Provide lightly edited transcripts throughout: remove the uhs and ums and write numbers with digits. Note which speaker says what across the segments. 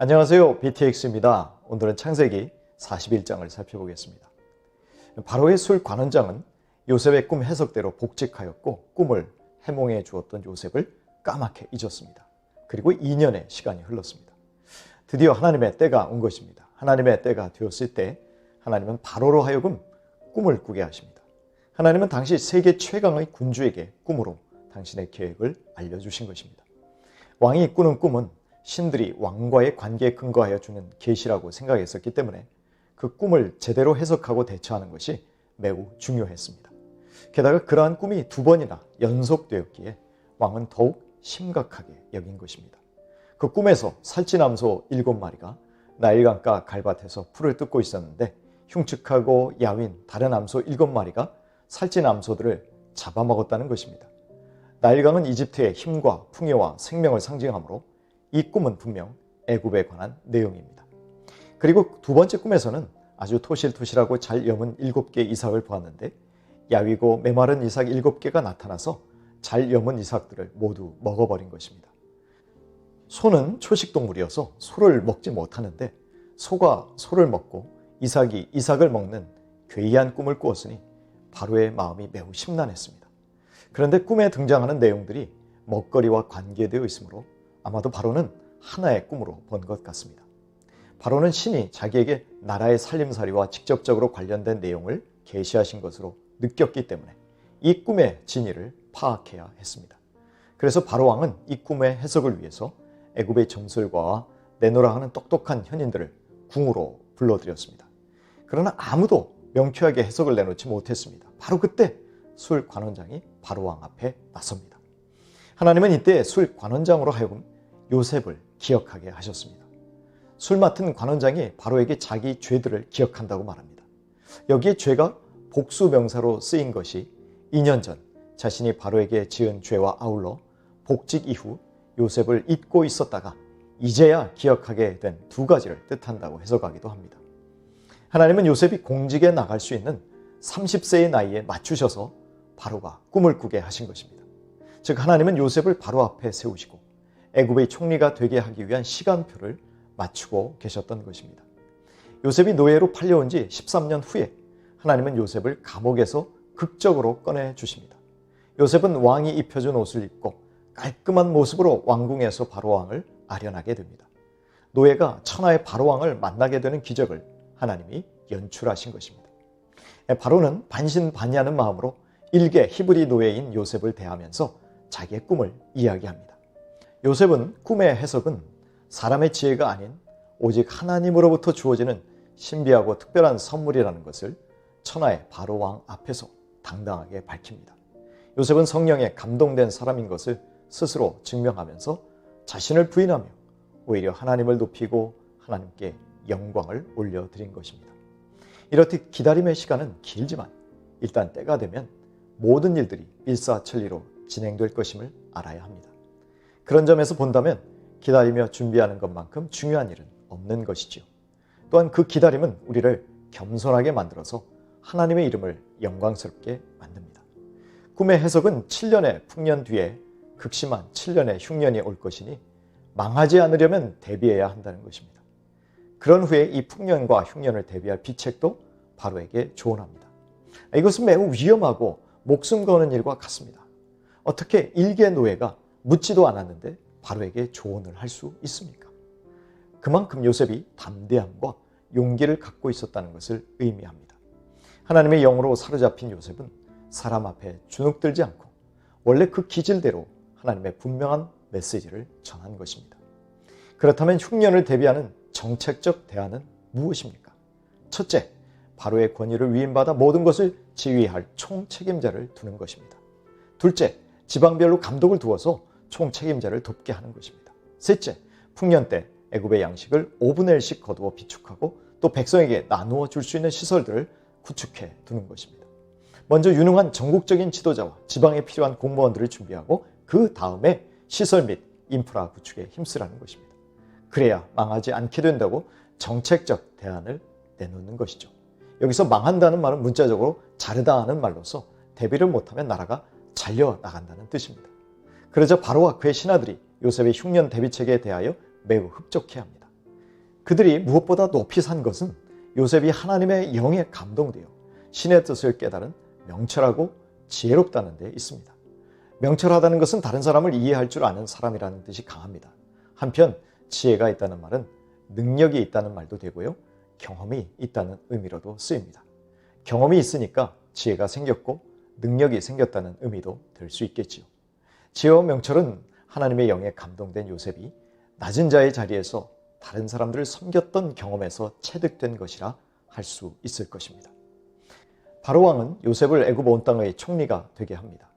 Speaker 1: 안녕하세요. BTX입니다. 오늘은 창세기 41장을 살펴보겠습니다. 바로의 술 관원장은 요셉의 꿈 해석대로 복직하였고 꿈을 해몽해 주었던 요셉을 까맣게 잊었습니다. 그리고 2년의 시간이 흘렀습니다. 드디어 하나님의 때가 온 것입니다. 하나님의 때가 되었을 때 하나님은 바로로 하여금 꿈을 꾸게 하십니다. 하나님은 당시 세계 최강의 군주에게 꿈으로 당신의 계획을 알려주신 것입니다. 왕이 꾸는 꿈은 신들이 왕과의 관계에 근거하여 주는 계시라고 생각했었기 때문에 그 꿈을 제대로 해석하고 대처하는 것이 매우 중요했습니다. 게다가 그러한 꿈이 2번이나 연속되었기에 왕은 더욱 심각하게 여긴 것입니다. 그 꿈에서 살찐암소 7마리가 나일강가 갈밭에서 풀을 뜯고 있었는데 흉측하고 야윈 다른 암소 7마리가 살찐 암소들을 잡아먹었다는 것입니다. 나일강은 이집트의 힘과 풍요와 생명을 상징하므로 이 꿈은 분명 애굽에 관한 내용입니다. 그리고 2번째 꿈에서는 아주 토실토실하고 잘 여문 7개의 이삭을 보았는데 야위고 메마른 이삭 7개가 나타나서 잘 여문 이삭들을 모두 먹어버린 것입니다. 소는 초식동물이어서 소를 먹지 못하는데 소가 소를 먹고 이삭이 이삭을 먹는 괴이한 꿈을 꾸었으니 바로의 마음이 매우 심란했습니다. 그런데 꿈에 등장하는 내용들이 먹거리와 관계되어 있으므로 아마도 바로는 하나의 꿈으로 본 것 같습니다. 바로는 신이 자기에게 나라의 살림살이와 직접적으로 관련된 내용을 계시하신 것으로 느꼈기 때문에 이 꿈의 진위를 파악해야 했습니다. 그래서 바로 왕은 이 꿈의 해석을 위해서 애굽의 점술가와 내노라 하는 똑똑한 현인들을 궁으로 불러들였습니다. 그러나 아무도 명쾌하게 해석을 내놓지 못했습니다. 바로 그때 술 관원장이 바로 왕 앞에 나섭니다. 하나님은 이때 술 관원장으로 하여금 요셉을 기억하게 하셨습니다. 술 맡은 관원장이 바로에게 자기 죄들을 기억한다고 말합니다. 여기에 죄가 복수 명사로 쓰인 것이 2년 전 자신이 바로에게 지은 죄와 아울러 복직 이후 요셉을 잊고 있었다가 이제야 기억하게 된 2가지를 뜻한다고 해석하기도 합니다. 하나님은 요셉이 공직에 나갈 수 있는 30세의 나이에 맞추셔서 바로가 꿈을 꾸게 하신 것입니다. 즉 하나님은 요셉을 바로 앞에 세우시고 애굽의 총리가 되게 하기 위한 시간표를 맞추고 계셨던 것입니다. 요셉이 노예로 팔려온 지 13년 후에 하나님은 요셉을 감옥에서 극적으로 꺼내 주십니다. 요셉은 왕이 입혀준 옷을 입고 깔끔한 모습으로 왕궁에서 바로왕을 아련하게 됩니다. 노예가 천하의 바로왕을 만나게 되는 기적을 하나님이 연출하신 것입니다. 바로는 반신반의하는 마음으로 일개 히브리 노예인 요셉을 대하면서 자기의 꿈을 이야기합니다. 요셉은 꿈의 해석은 사람의 지혜가 아닌 오직 하나님으로부터 주어지는 신비하고 특별한 선물이라는 것을 천하의 바로왕 앞에서 당당하게 밝힙니다. 요셉은 성령에 감동된 사람인 것을 스스로 증명하면서 자신을 부인하며 오히려 하나님을 높이고 하나님께 영광을 올려드린 것입니다. 이렇듯 기다림의 시간은 길지만 일단 때가 되면 모든 일들이 일사천리로 진행될 것임을 알아야 합니다. 그런 점에서 본다면 기다리며 준비하는 것만큼 중요한 일은 없는 것이지요. 또한 그 기다림은 우리를 겸손하게 만들어서 하나님의 이름을 영광스럽게 만듭니다. 꿈의 해석은 7년의 풍년 뒤에 극심한 7년의 흉년이 올 것이니 망하지 않으려면 대비해야 한다는 것입니다. 그런 후에 이 풍년과 흉년을 대비할 비책도 바로에게 조언합니다. 이것은 매우 위험하고 목숨 거는 일과 같습니다. 어떻게 일개 노예가 묻지도 않았는데 바로에게 조언을 할 수 있습니까? 그만큼 요셉이 담대함과 용기를 갖고 있었다는 것을 의미합니다. 하나님의 영으로 사로잡힌 요셉은 사람 앞에 주눅들지 않고 원래 그 기질대로 하나님의 분명한 메시지를 전한 것입니다. 그렇다면 흉년을 대비하는 정책적 대안은 무엇입니까? 첫째, 바로의 권위를 위임받아 모든 것을 지휘할 총책임자를 두는 것입니다. 둘째, 지방별로 감독을 두어서 총책임자를 돕게 하는 것입니다. 셋째, 풍년 때 애굽의 양식을 5분의 1씩 거두어 비축하고 또 백성에게 나누어 줄 수 있는 시설들을 구축해 두는 것입니다. 먼저 유능한 전국적인 지도자와 지방에 필요한 공무원들을 준비하고 그 다음에 시설 및 인프라 구축에 힘쓰라는 것입니다. 그래야 망하지 않게 된다고 정책적 대안을 내놓는 것이죠. 여기서 망한다는 말은 문자적으로 자르다 하는 말로서 대비를 못하면 나라가 잘려나간다는 뜻입니다. 그러자 바로와 그의 신하들이 요셉의 흉년 대비책에 대하여 매우 흡족해합니다. 그들이 무엇보다 높이 산 것은 요셉이 하나님의 영에 감동되어 신의 뜻을 깨달은 명철하고 지혜롭다는 데 있습니다. 명철하다는 것은 다른 사람을 이해할 줄 아는 사람이라는 뜻이 강합니다. 한편 지혜가 있다는 말은 능력이 있다는 말도 되고요. 경험이 있다는 의미로도 쓰입니다. 경험이 있으니까 지혜가 생겼고 능력이 생겼다는 의미도 될 수 있겠지요. 지혜와 명철은 하나님의 영에 감동된 요셉이 낮은 자의 자리에서 다른 사람들을 섬겼던 경험에서 체득된 것이라 할 수 있을 것입니다. 바로 왕은 요셉을 애굽 온 땅의 총리가 되게 합니다.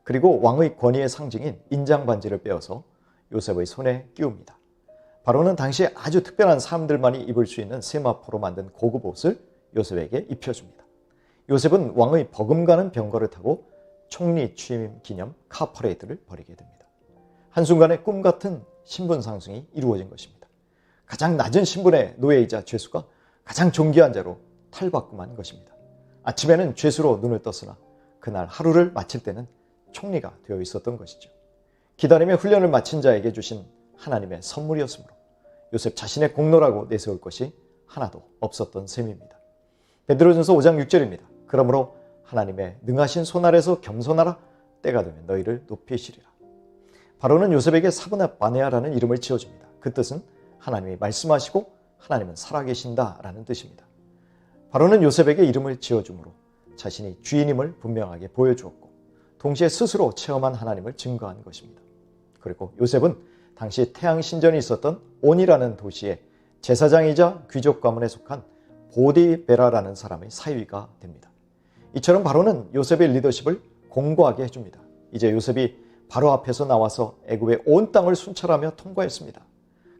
Speaker 1: 그리고 왕의 권위의 상징인 인장 반지를 빼어서 요셉의 손에 끼웁니다. 바로는 당시에 아주 특별한 사람들만이 입을 수 있는 세마포로 만든 고급 옷을 요셉에게 입혀줍니다. 요셉은 왕의 버금가는 병거를 타고 총리 취임 기념 카퍼레이드를 벌이게 됩니다. 한순간에 꿈 같은 신분 상승이 이루어진 것입니다. 가장 낮은 신분의 노예이자 죄수가 가장 존귀한 자로 탈바꿈한 것입니다. 아침에는 죄수로 눈을 떴으나 그날 하루를 마칠 때는 총리가 되어 있었던 것이죠. 기다림의 훈련을 마친 자에게 주신 하나님의 선물이었으므로 요셉 자신의 공로라고 내세울 것이 하나도 없었던 셈입니다. 베드로전서 5장 6절입니다. 그러므로 하나님의 능하신 손 아래서 겸손하라. 때가 되면 너희를 높이시리라. 바로는 요셉에게 사브낫 바네아라는 이름을 지어줍니다. 그 뜻은 하나님이 말씀하시고 하나님은 살아계신다라는 뜻입니다. 바로는 요셉에게 이름을 지어주므로 자신이 주인임을 분명하게 보여주었고 동시에 스스로 체험한 하나님을 증거한 것입니다. 그리고 요셉은 당시 태양 신전이 있었던 온이라는 도시의 제사장이자 귀족 가문에 속한 보디베라라는 사람의 사위가 됩니다. 이처럼 바로는 요셉의 리더십을 공고하게 해줍니다. 이제 요셉이 바로 앞에서 나와서 애굽의 온 땅을 순찰하며 통과했습니다.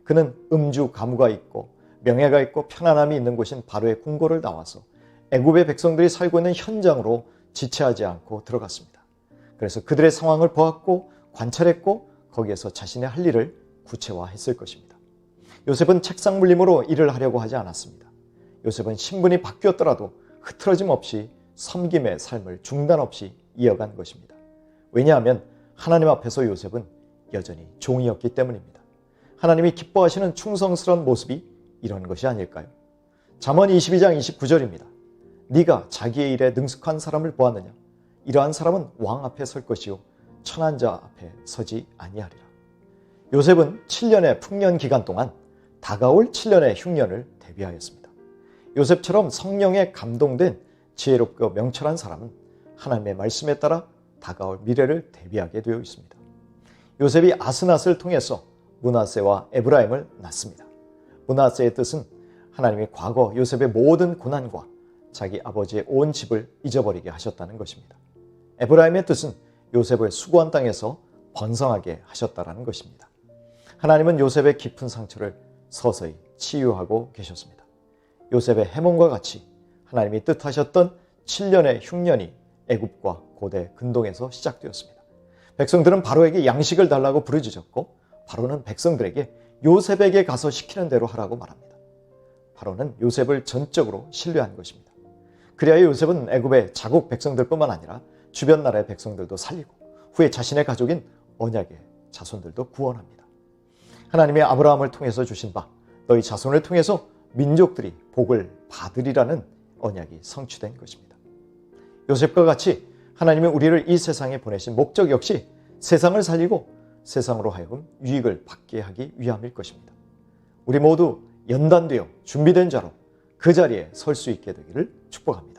Speaker 1: 그는 음주 가무가 있고 명예가 있고 편안함이 있는 곳인 바로의 궁궐을 나와서 애굽의 백성들이 살고 있는 현장으로 지체하지 않고 들어갔습니다. 그래서 그들의 상황을 보았고 관찰했고 거기에서 자신의 할 일을 구체화했을 것입니다. 요셉은 책상 물림으로 일을 하려고 하지 않았습니다. 요셉은 신분이 바뀌었더라도 흐트러짐 없이 섬김의 삶을 중단 없이 이어간 것입니다. 왜냐하면 하나님 앞에서 요셉은 여전히 종이었기 때문입니다. 하나님이 기뻐하시는 충성스러운 모습이 이런 것이 아닐까요? 잠언 22장 29절입니다. 네가 자기의 일에 능숙한 사람을 보았느냐? 이러한 사람은 왕 앞에 설 것이요 천한 자 앞에 서지 아니하리라. 요셉은 7년의 풍년 기간 동안 다가올 7년의 흉년을 대비하였습니다. 요셉처럼 성령에 감동된 지혜롭고 명철한 사람은 하나님의 말씀에 따라 다가올 미래를 대비하게 되어 있습니다. 요셉이 아스낫을 통해서 므낫세와 에브라임을 낳습니다. 므낫세의 뜻은 하나님이 과거 요셉의 모든 고난과 자기 아버지의 온 집을 잊어버리게 하셨다는 것입니다. 에브라임의 뜻은 요셉을 수고한 땅에서 번성하게 하셨다는 것입니다. 하나님은 요셉의 깊은 상처를 서서히 치유하고 계셨습니다. 요셉의 해몽과 같이 하나님이 뜻하셨던 7년의 흉년이 애굽과 고대 근동에서 시작되었습니다. 백성들은 바로에게 양식을 달라고 부르짖었고 바로는 백성들에게 요셉에게 가서 시키는 대로 하라고 말합니다. 바로는 요셉을 전적으로 신뢰한 것입니다. 그리하여 요셉은 애굽의 자국 백성들뿐만 아니라 주변 나라의 백성들도 살리고 후에 자신의 가족인 언약의 자손들도 구원합니다. 하나님의 아브라함을 통해서 주신 바 너희 자손을 통해서 민족들이 복을 받으리라는 언약이 성취된 것입니다. 요셉과 같이 하나님이 우리를 이 세상에 보내신 목적 역시 세상을 살리고 세상으로 하여금 유익을 받게 하기 위함일 것입니다. 우리 모두 연단되어 준비된 자로 그 자리에 설 수 있게 되기를 축복합니다.